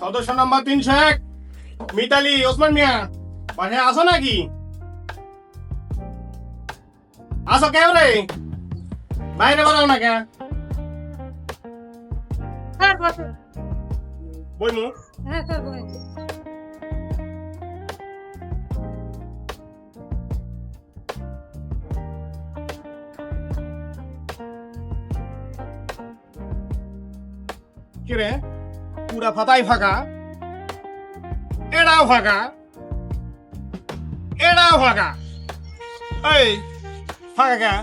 সদস্য নাম্বার 301 মিতালি ওসমান মিয়া বাসায় আসো নাকি? আসো কেউ রে, বাইরে বাড়াও না কে? স্যার বসুন। বইমু হ্যাঁ স্যার বসুন। কি রে, পুরা ফাতাই ফাঁকা, এটাও ফাঁকা, এটাও ফাঁকা। এই ফাঁকা কে?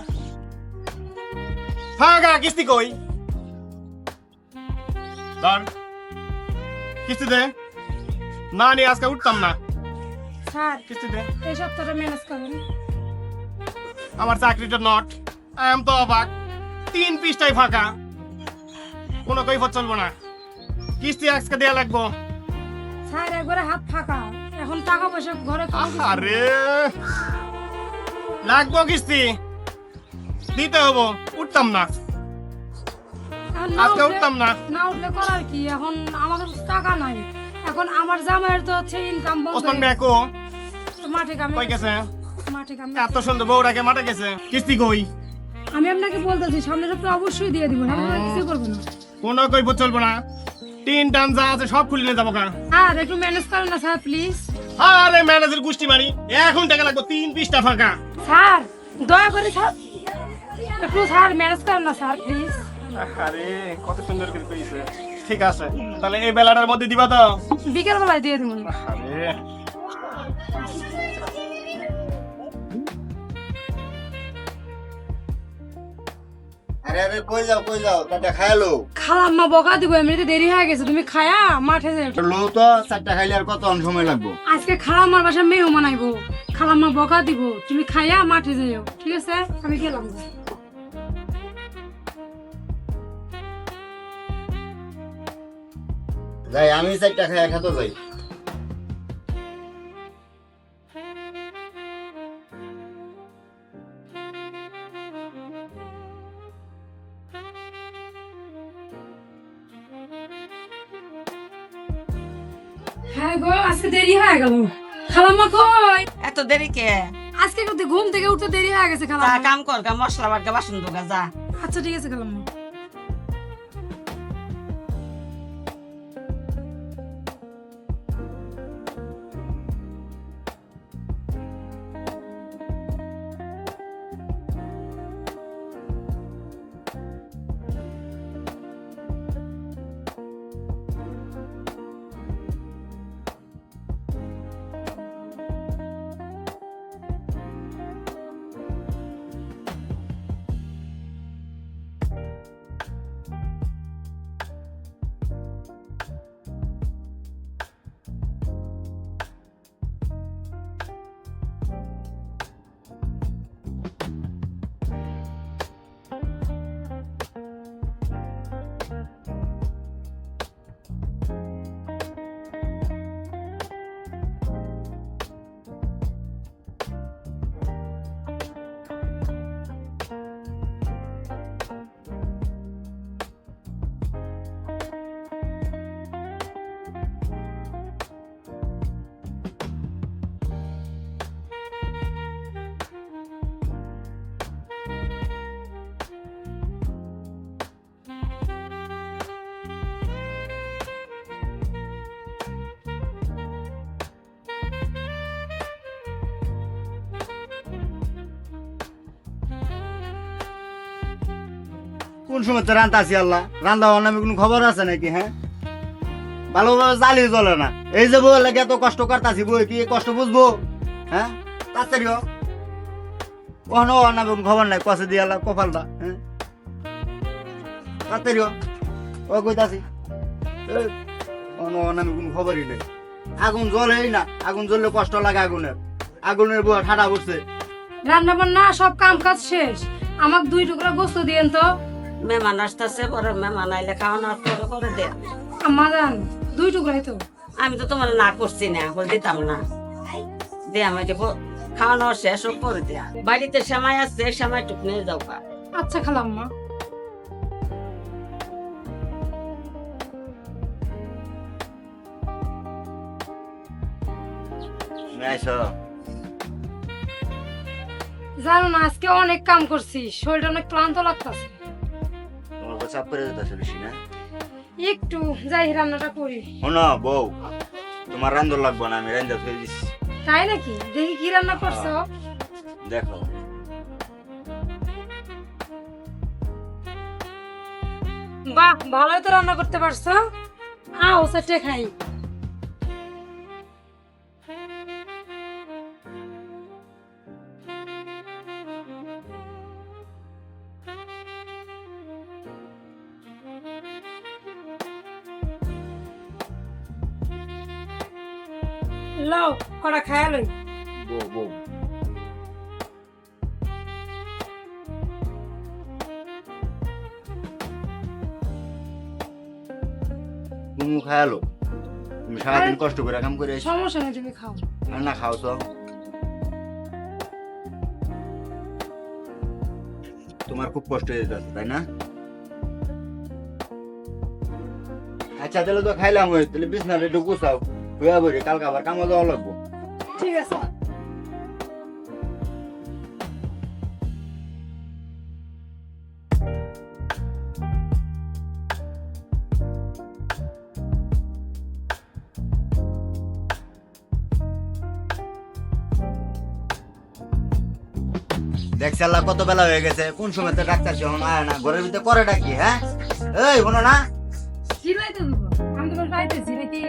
ফাঁকা কিস্তি কই? ধর কিস্তি দে, না নিয়ে আজকে উঠতাম না। স্যার কিস্তি দে। এই সপ্তাহটা ম্যানেজ করেন। আমার চাকরিটা নট, আই এম তো অবাক, 3 পৃষ্ঠায় ফাঁকা, কোনো কৈফত চলবো না। কিস্তি আজকে দেয়া লাগবো। স্যার একবারে হাত ফাঁকা, এখন টাকা পয়সা ঘরে কোনো কিছু নেই। আরে লাগবো কিস্তি দিতে হবো, উঠতাম না এখন না আজকে, উঠলে- উঠতাম না। না উঠলে করার কি, এখন আমাদের টাকা নাই। এখন আমার জামাইয়ের তো হচ্ছে ইনকাম বন্ধ ওসমান হয়ে ব্যাকো গেছে। মাঠে কামে কই গেছে? মাঠে কামে। এত সুন্দর বউটাকে মাঠে গেছে, কিস্তি কই? আমি আপনাকে বলতেছি সামনের সপ্তাহে অবশ্যই দিয়ে দিব, আপনারা কিছু করবেন না। কোনো কৈফত চলবো না, 3 টান যা আছে সব খুলে নিয়ে যাবো কা। স্যার একটু ম্যানেজ করেন না স্যার প্লিজ। আরে ম্যানেজার গুষ্টি মারি, এখন টাকা লাগবো, 3 পৃষ্ঠা ফাঁকা। স্যার দয়া করে স্যার একটু স্যার ম্যানেজ করেন না স্যার প্লিজ। আরে কত সুন্দর করে কইছে। ঠিক আছে, তাহলে এই বেলাটার মধ্যে দিবা তো? বিকেল বেলায় দিয়ে দিব। আরে আরে আরে কই যাও চারটা খাইলো খালাম্মা বকা দিব, এমনিতে দেরি হয়ে গেছে, তুমি খায়া মাঠে যাও। লো তো চারটা খাইলে আর কত সময় লাগবে আজকে খালাম্মার বাসায় মেহমান আইবো, খালাম্মা বকা দিব, তুমি খায়া মাঠে যাও, ঠিক আছে? আমি গেলাম। যাই আমি চারটা খাই খেতে যাই হ্যাঁ গো, আজকে দেরি হয়ে গেল। খালাম্মা কই? এত দেরি কে? আজকে কিন্তু ঘুম থেকে উঠতে দেরি হয়ে গেছে যা খালাম্মা। কাম কর গা, মশলা বাটকা বাসন ধোগা যা। আচ্ছা ঠিক আছে খালাম্মা। কোন সময় তো রান্তা আছি আল্লাহ রান্না হওয়ার নামে কোনো খবর আছে নাকি? হ্যাঁ ভালোভাবে জ্বালিয়ে জ্বলে না, এই যে বউ লাগে এত কষ্ট করতাছি, বই কি কষ্ট বুঝবো? হ্যাঁ তাড়াতাড়ি কখনো হওয়ার নামে কোনো খবর নাই, কষে দিয়ে আল্লাহ কপালটা। হ্যাঁ তাড়াতাড়ি ও কইতাছি কখনো হওয়ার নামে কোনো খবরই নেই। আগুন জ্বলেই না, আগুন জ্বললে কষ্ট লাগে আগুনের, আগুনের বউ ঠাডা বসছে। রান্না বান্না সব কাম কাজ শেষ, আমাকে 2 টুকরা গোস্ত দিয়েন তো। মেহমান আসতেছে, পরে মেহমান আইলে খাওয়ানোর পরে করে দে। আম্মা জান 2 টুকরাই তো। আমি তো তোমার না করছি না, বলে দিতাম না। দে আমি খাওয়ানো শেষ হোক করে দেয়া। বাড়িতে সেমাই আছে, সেমাই টুক নিয়ে যাও গা। আচ্ছা খালাম্মা। তুমি আইছো? জানো না আজকে অনেক কাম করছি, শরীরটা অনেক ক্লান্ত লাগতেছে। তোমার উপর চাপ করে যেতেছে বেশি না? একটু যাই রান্নাটা করি। শোনো বউ, তোমার রান্ধন লাগবো না, আমি রান্ধা ফেলে দিচ্ছি। তাই নাকি? দেখি কি রান্না করছো। দেখো বাহ, ভালোই তো রান্না করতে পারছো। আও সেটে খাই। লও কড়া খায়া লই। বউ বউ তুমি খায়ালো, তুমি সারাদিন কষ্ট করে কাম করে এসো। সমস্যা নেই, তুমি খাও। আর না খাও তো তোমার খুব কষ্ট হয়ে যাচ্ছে তাই না? আচ্ছা তাহলে তো খাইলাম, ওই তাহলে বিছনাটা একটু গুছাও, হইয়া বলি কালকে আবার কামে যাওয়া লাগবো। ঠিক আছে। দেখছি আল্লাহ কত বেলা হয়ে গেছে, কোন সময় তো ডাক্তার যখন আয় না, ঘরের ভিতরে করে ডাকি। হ্যাঁ এই শোনো না, সিলাই তো দেবো, আমি তোমার পাইতেছি নাকি।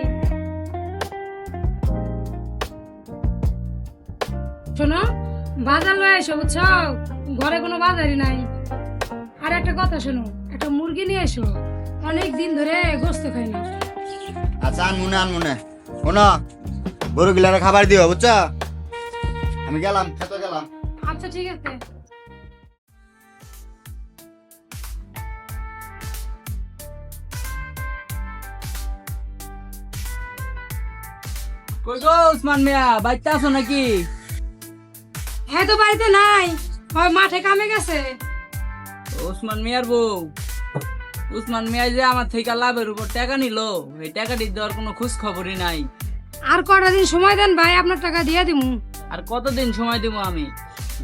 শোনো, বাজার লয়ে এসো বুঝছো, ঘরে কোনো বাজারই নাই। আর একটা কথা শোনো, একটা মুরগি নিয়ে এসো, অনেক দিন ধরে গোস্ত খাই না। আচ্ছা আনমুনে শোনো, গরু গিলারে খাবার দিও বুঝছো। আমি গেলাম, খেতে গেলাম। আচ্ছা ঠিক আছে। কই গো উসমান মিয়া, বাইতে আছো নাকি? হ্যাঁ তো বাড়িতে নাই, হয় মাঠে কামে গেছে। উসমান মিয়ার বউ, উসমান মিয়া যে আমার থেকে লাভের উপর টাকা নিল, এই টাকাটি দেওয়ার কোনো খোঁজ খবরই নাই। আর কটা দিন সময় দেন ভাই, আপনার টাকা দিয়ে দিমু। আর কতদিন সময় দেবো আমি?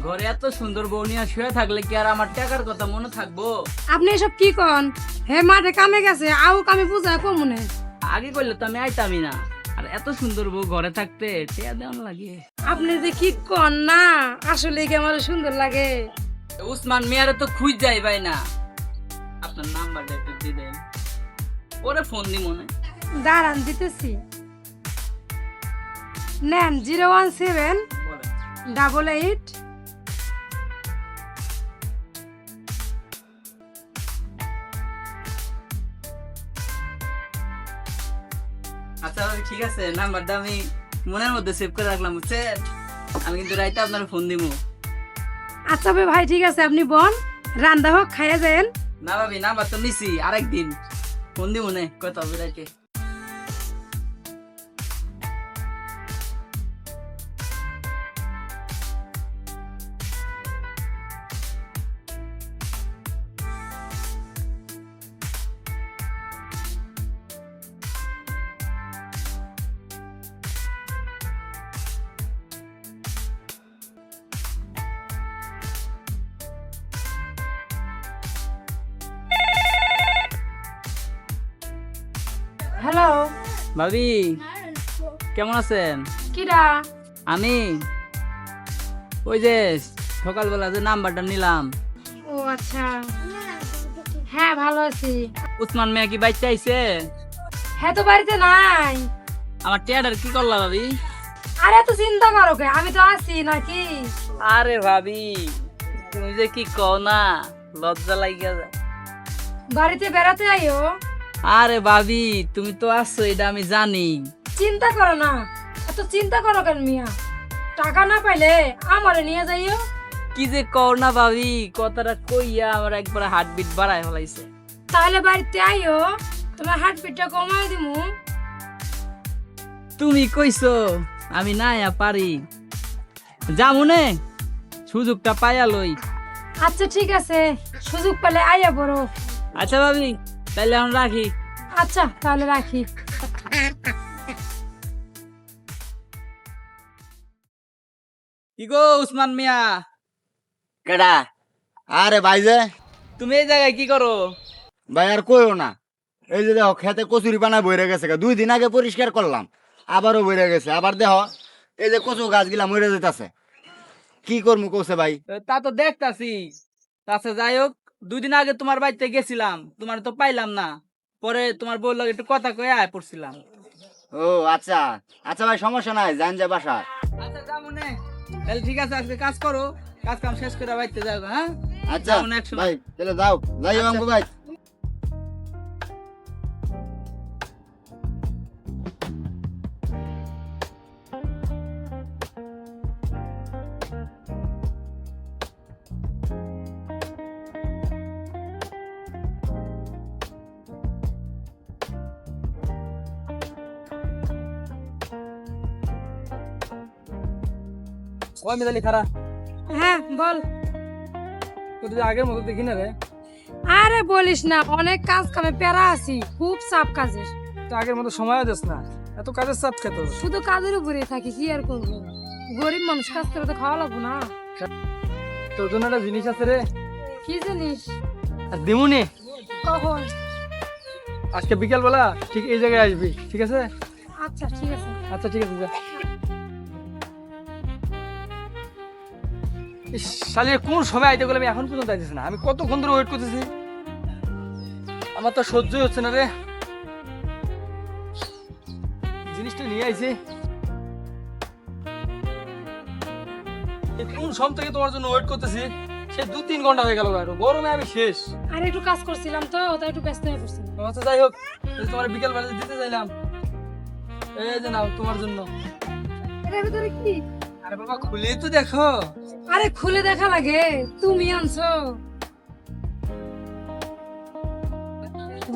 ঘরে এত সুন্দর বউ নিয়ে শুয়ে থাকলে কি আর আমার টাকার কথা মনে থাকবো? আপনি এসব কি কন? হে মাঠে কামে গেছে, আউ কামে বুঝায় কমুনে। আগে করলে তো আমি আইতামই না, আর এত সুন্দর বউ ঘরে থাকতে টেয়া দেওয়ান লাগে। আপনি যে কি কন না, আসলে কি আমার সুন্দর লাগে। উসমান মিয়ারে তো খুঁজ যাই ভাই না, আপনার নাম্বারটা একটু দিয়ে দেন, পরে ফোন দি মনে। দাঁড়ান দিতেছি, নেন 017 বলেন। 88। আচ্ছা ভাবি, ঠিক আছে, নাম্বারটা আমি মনের মধ্যে সেভ করে রাখলাম বুঝছেন। আমি কিন্তু রাইতে আপনার ফোন দিব। আচ্ছা ভাই ঠিক আছে, আপনি বন রান্দা হোক খাইয়া যান। না ভাবি, নাম্বার তো নিছি, আরেকদিন ফোন দিব নে, কথা হবে রাইতে। হ্যালো, ভাবি কেমন আছেন? কিরা? আমি ওই যে সকালবেলা যে নাম্বারটা নিলাম। ও আচ্ছা, হ্যাঁ ভালো আছি। উসমান মিয়া কি বাইতে আইছে? হ্যাঁ তো বাড়িতে নাই। আমার টিয়াটার কি করলা ভাবি? আরে এত চিন্তা করো কে, আমি তো আছি নাকি। আরে ভাবি, তুমি যে কি কও না, লজ্জা লাগিয়া যায়। বাড়িতে বেড়াতে আইও। আরে ভাবি, তুমি তো আছো এটা আমি জানি। চিন্তা করো না, এত চিন্তা করো কেন মিয়া। টাকা না পাইলে আমারে নিয়ে যাইও। কি যে কও না ভাবি, কথাটা কইয়া আমার একবার হার্টবিট বাড়ায় ফেলাইছে। তাহলে বাড়িতে আইও, তোমার হার্টবিটটা কমাই দিমু। তুমি কইছো, আমি না পারি, যামুনে সুযোগটা পাইয়া লই। আচ্ছা ঠিক আছে, সুযোগ পেলে আইয়া বড়। আচ্ছা ভাবি, তাইলে এখন রাখি। আচ্ছা তাহলে রাখি। কি গো উসমান মিয়া, কেডা? আরে ভাই যে তুমি এই জায়গায় কি করো? ভাই আর কইও না, এই যে দেখো খেতে কচুরি পানা বইরে গেছে, 2 দিন আগে পরিষ্কার করলাম, আবারও বইরে গেছে। আবার দেখো এই যে কচু গাছগুলা মরে যেতেছে, কি করবো কৌছে ভাই? তা তো দেখতাছি। তাছে যাই হোক, 2 দিন আগে তোমার বাড়িতে গেছিলাম, তোমার তো পাইলাম না। পরে তোমার বউর লগে একটু কথা কয়ে আয় পড়ছিলাম। ও আচ্ছা আচ্ছা ভাই, সমস্যা নাই, যান যে বাসা। আচ্ছা যা মনে, তাহলে ঠিক আছে, আজকে কাজ করো, কাজ কাম শেষ করে বাড়িতে যাও। হ্যাঁ আচ্ছা যাও না একসময়। ভাই, তাহলে যাও, যাই আমগো ভাই। ওই মিতালি খারা, হ্যাঁ বল। তোর যে আগের মতো দেখি না রে। আরে বলিস না, অনেক কাজ কামে প্যারা আছি, খুব চাপ কাজের। তো আগের মতো সময়ও দিস না, এত কাজের চাপ খেত। শুধু কাজের উপরে থাকি, কি আর করবো? গরিব মানুষ, কাজ করে তো খাওয়া লাগবো না। তোর জন্য একটা জিনিস আছে রে, কি জিনিস? আর দিমুনি। কখন? আজকে বিকেল বেলা ঠিক এই জায়গায় আসবি, ঠিক আছে? আচ্ছা ঠিক আছে। আচ্ছা ঠিক আছে যা। শালি কোন সময় আইতে গেলে আমি এখন পর্যন্ত আইতেছি না, আমি কতক্ষণ ধরে ওয়েট করতেছি, আমার তো সহ্যই হচ্ছে না রে। জিনিসটা নিয়ে আইছি, কোন সময় থেকে তোমার জন্য ওয়েট করতেছি, সে 2-3 ঘন্টা হয়ে গেল, গরমে আমি শেষ। আরে একটু কাজ করছিলাম তো, তাই একটু ব্যস্ত হয়ে পড়ছিলাম। আচ্ছা যাই হোক, তোমার বিকেল বেলা দিতে চাইলাম, এই যে নাও তোমার জন্য। এটার ভিতরে কি? আরে বাবা খুলে তো দেখো। আরে খুলে দেখা লাগে, তুমি আনছো?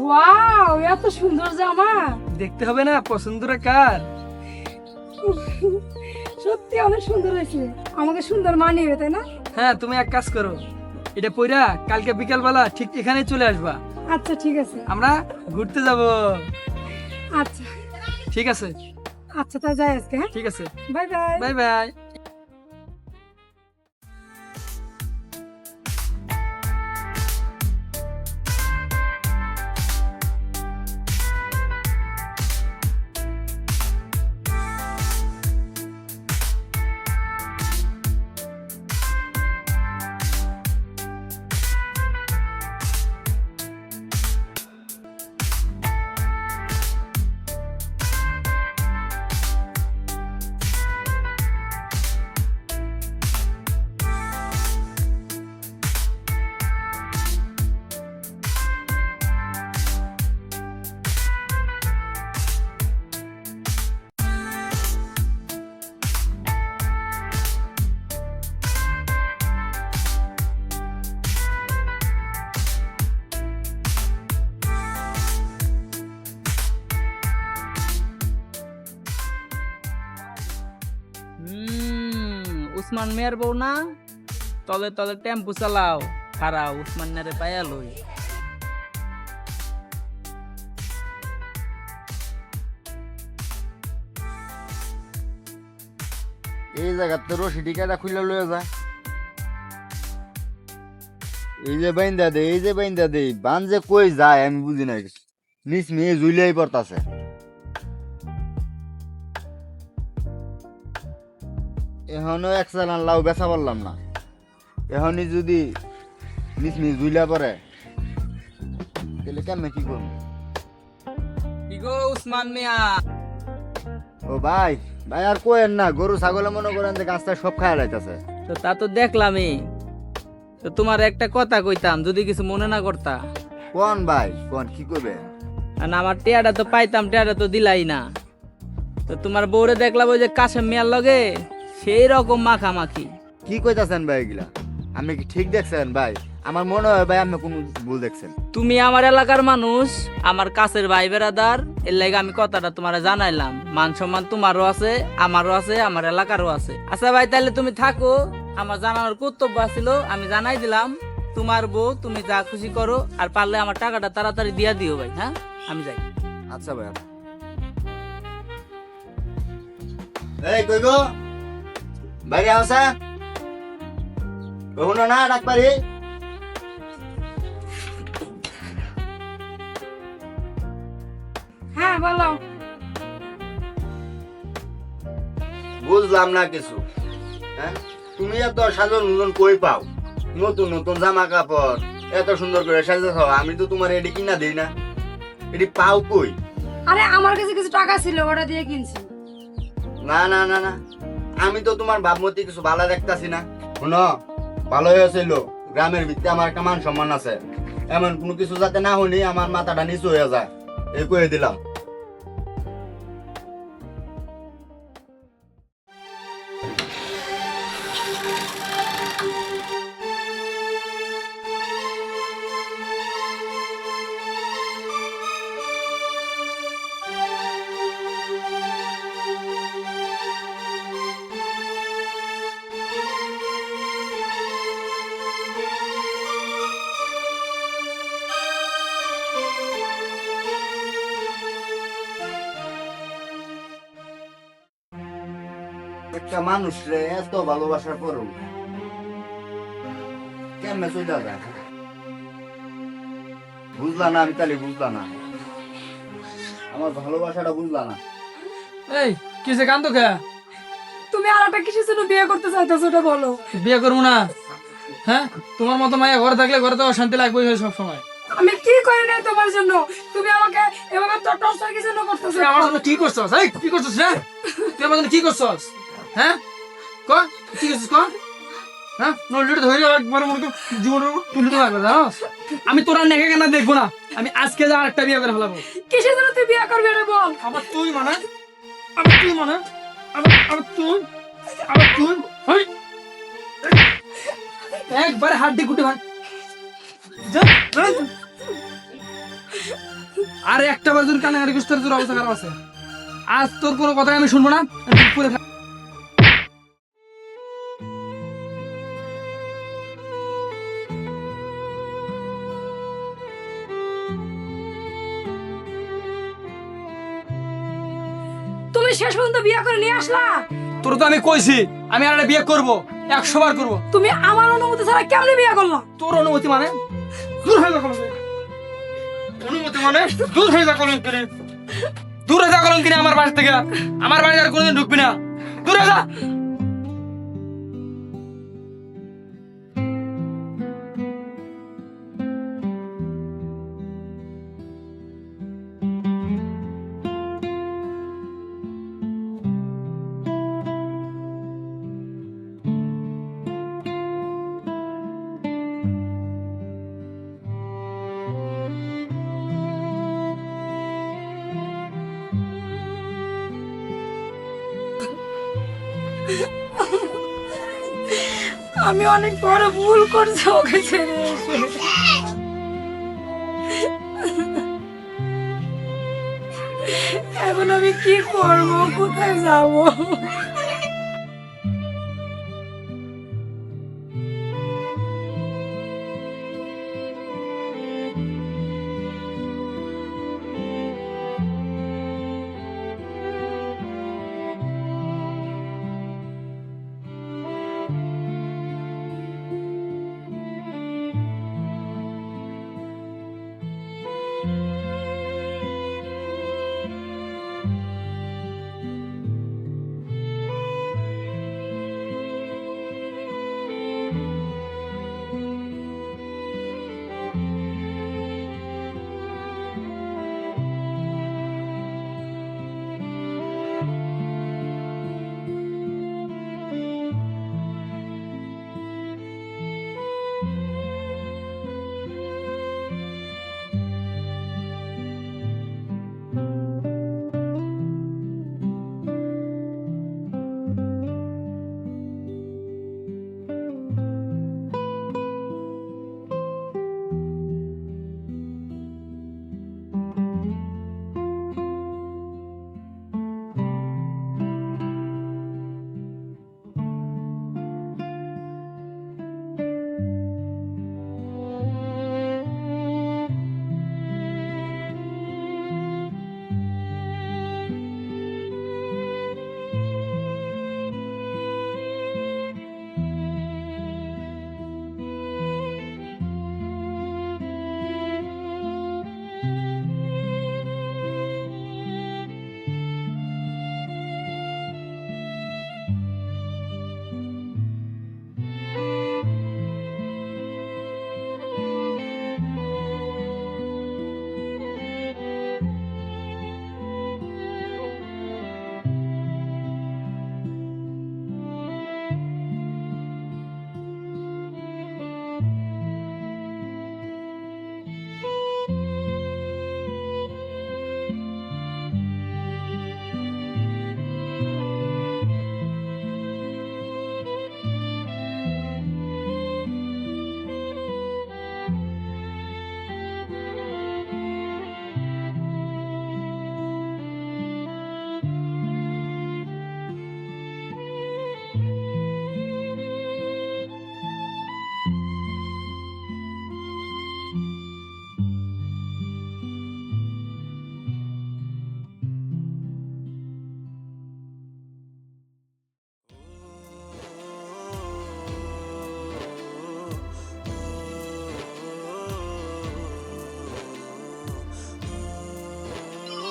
ওয়াও, এত সুন্দর জামা! দেখতে হবে না পছন্দরা কার? সত্যি অনেক সুন্দর হয়েছে, আমাকে সুন্দর মানিয়ে, তাই না? হ্যাঁ তুমি এক কাজ করো, এটা পইরা কালকে বিকাল বেলা ঠিক এখানে চলে আসবা, আচ্ছা ঠিক আছে। আমরা ঘুরতে যাব। আচ্ছা ঠিক আছে, আচ্ছা, তা যাই আজকে। হ্যাঁ, ঠিক আছে, bye bye. Bye bye. Usman মিয়ার বউ না, তলে তলে টেম্পু চালাও, খারাও উসমান মিয়ারে পাইয়া লই। এই জায়গাতে রশি টিকাটা খুলে লয়ে যায়, এই যে বাইন্দা দে, এই যে বাইন্দা দে, বান যে কই যায় আমি বুঝি না, নিচ মেয়ে জুলিয়াই পড়তাছে। এখনো এক চালান লাউ বেচা পারলাম না, এখনই যদি নিচ মেয়ে জুলিয়া পড়ে তাহলে কেমনে কি করবো? কি গো উসমান মিয়া? ও ভাই, ভাই আর কোয়েন না, গরু ছাগলে মনে করেন যে গাছটা সব খায় লাইতাছে। তো তা তো দেখলামই, তো তোমার একটা কথা কইতাম, যদি কিছু মনে না করতা। কোন ভাই কোন, কি করবে? আর আমার টিয়াটা তো পাইতাম, টিয়াটা তো দিলাই না। তো তোমার বউরে দেখলাম ওই যে কাশেম মিয়ার লগে সেই রকম মাখামাখি। কি কইতাছেন ভাই এগুলা? আপনি কি ঠিক দেখছেন ভাই? আমার মনে হয় ভাই আপনি কোন ভুল দেখছেন। তুমি আমার এলাকার মানুষ, আমার কাছের ভাই বেড়াদার, এর লাগে আমি কথাটা তোমার জানাইলাম। মান সম্মান তোমারও আছে, আমারও আছে, আমার এলাকারও আছে। আচ্ছা ভাই তাহলে তুমি থাকো, আমার জানানোর কর্তব্য ছিল, আমি জানাই দিলাম। তোমার বউ, তুমি যা খুশি করো, আর পারলে আমার টাকাটা তাড়াতাড়ি দিয়া দিও ভাই। হ্যাঁ আমি যাই। আচ্ছা ভাই। এই কই গো বাইরে আসা কখনো না ডাক পারি। হ্যাঁ বলো। বুঝলাম না কিছু। হ্যাঁ, তুমি এত সাজন কই পাও? নতুন নতুন জামা কাপড় এত সুন্দর করে সাজা খাও, আমি তো তোমার এটি কিনা দিই না, এটি পাও কই? আরে আমার কাছে কিছু টাকা ছিল, ওটা দিয়ে কিনছি। না না না না, আমি তো তোমার ভাবমতি কিছু ভালো দেখতাছি না। শুনো, ভালো হয়েছিল, গ্রামের ভিত্তি আমার একটা মান সম্মান আছে, এমন কোনো কিছু যাতে না হনি আমার মাথাটা নিচু হয়ে যায়, এই কয়ে দিলাম। একটা মানুষ রে এত ভালোবাসার পরও কেমনে চলে যায়? বুঝলা না, আমি তাহলে বুঝলা না, আমার ভালোবাসাটা বুঝলা না। এই কিসে কান্দো কে? তুমি আর একটা কিসের জন্য বিয়ে করতে চাইতেছো ওটা বলো। বিয়ে করবো না? হ্যাঁ, তোমার মতো মায়া ঘরে থাকলে ঘরে তো অশান্তি লাগবেই হয় সব সময়। আমি কি করি না তোমার জন্য? তুমি আমাকে এভাবে টর্চার কি জন্য করতেছো? তুই আমার জন্য কি করছস? এই কি করছস রে? তুই আমার জন্য কি করছস? হ্যাঁ ক, কি করছস ক? হ্যাঁ, নলিটা ধরে একবার মনে জীবন তুলে তো লাগবে জানোস? আমি তোরা নেকে কেন দেখবো না, আমি আজকে যা আরেকটা বিয়ে করে ফেলাবো। কিসের জন্য তুই বিয়ে করবি এটা বল। আবার তুই মানে, আবার তুই মানে, আবার তুই, আবার তুই, হেই! একবার হাড্ডি গুটি ভাঙ। যা, যা। আরে একটা বার যদি কানে করিস তোর অবস্থা খারাপ আছে। আজ তোর কোনো কথা আমি শুনবো না, আমি চুপ করে থাক। তুমি শেষ পর্যন্ত বিয়ে করে নিয়ে আসলা। তোর তো আমি কইছি আমি আর একটা বিয়ে করবো, 100 বার করবো। তুমি আমার অনুমতি ছাড়া কেমনে বিয়ে করলা? তোর অনুমতি মানে দূর হয়ে যা কলঙ্ক। অনুমতি মানে দূর হয়ে যা কলঙ্ক কিনে, দূর হয়ে যা কলঙ্ক কিনে আমার বাড়ি থেকে। আমার বাড়ি আর কোনোদিন ঢুকবি না, দূর হয়ে যা। আমি অনেক বড় ভুল করছি ওকে ছেড়ে এসে। এখন আমি কি করবো, কোথায় যাবো?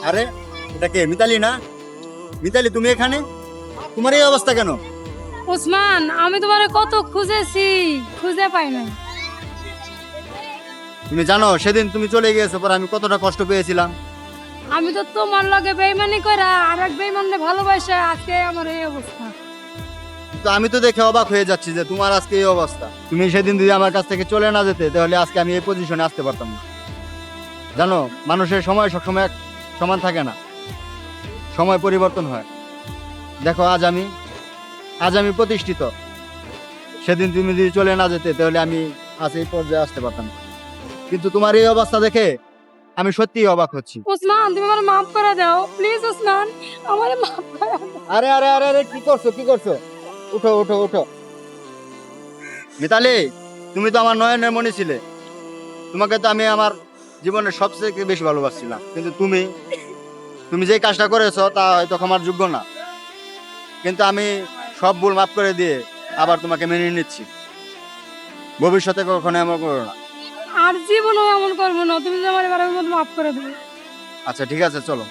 আরে এটা কে? মিতালি না? মিতালি তুমি এখানে? তোমার এই অবস্থা কেন? ওসমান, আমি তোমারে কত খুঁজেছি, খুঁজে পাই না। তুমি জানো সেদিন তুমি চলে গিয়েছো পর আমি কতটা কষ্ট পেয়েছিলাম। আমি তো তোমার লগে বেইমানি করে আর এক বেইমানকে ভালোবাসে আজকে আমার এই অবস্থা। তো আমি তো দেখে অবাক হয়ে যাচ্ছি যে তোমার আজকে এই অবস্থা। তুমি সেদিন যদি আমার কাছ থেকে চলে না যেতে তাহলে আজকে আমি এই পজিশনে আসতে পারতাম না। জানো মানুষের সময় সবসময় এক সমান থাকে না, সময় পরিবর্তন হয়। দেখো আজ আমি প্রতিষ্ঠিত। সেদিন তুমি যদি চলে না যেতে তাহলে আমি আজ এই পর্যায়ে আসতে পারতাম না। কিন্তু তোমার এই অবস্থা দেখে আমি সত্যিই অবাক হচ্ছি। ওসমান, তুমি আমার মাফ করে দাও প্লিজ। ওসমান, আমারে মাফ করে দাও। আরে আরে আরে আরে কি করছো? উঠো উঠো উঠো। মিতালি, তুমি তো আমার নয়নের মণি ছিলে। তোমাকে তো আমি আমার জীবনের সবচেয়ে বেশি ভালোবাসছিলাম, কিন্তু তুমি যে কাজটা করেছো তা হয়তো ক্ষমার যোগ্য না। কিন্তু আমি সব ভুল মাফ করে দিয়ে আবার তোমাকে মেনে নিচ্ছি। ভবিষ্যতে কখনো এমন করো না। আর জীবনও এমন করবো না। তুমি যে আমার এবার মাফ করে দেবে। আচ্ছা ঠিক আছে, চলো।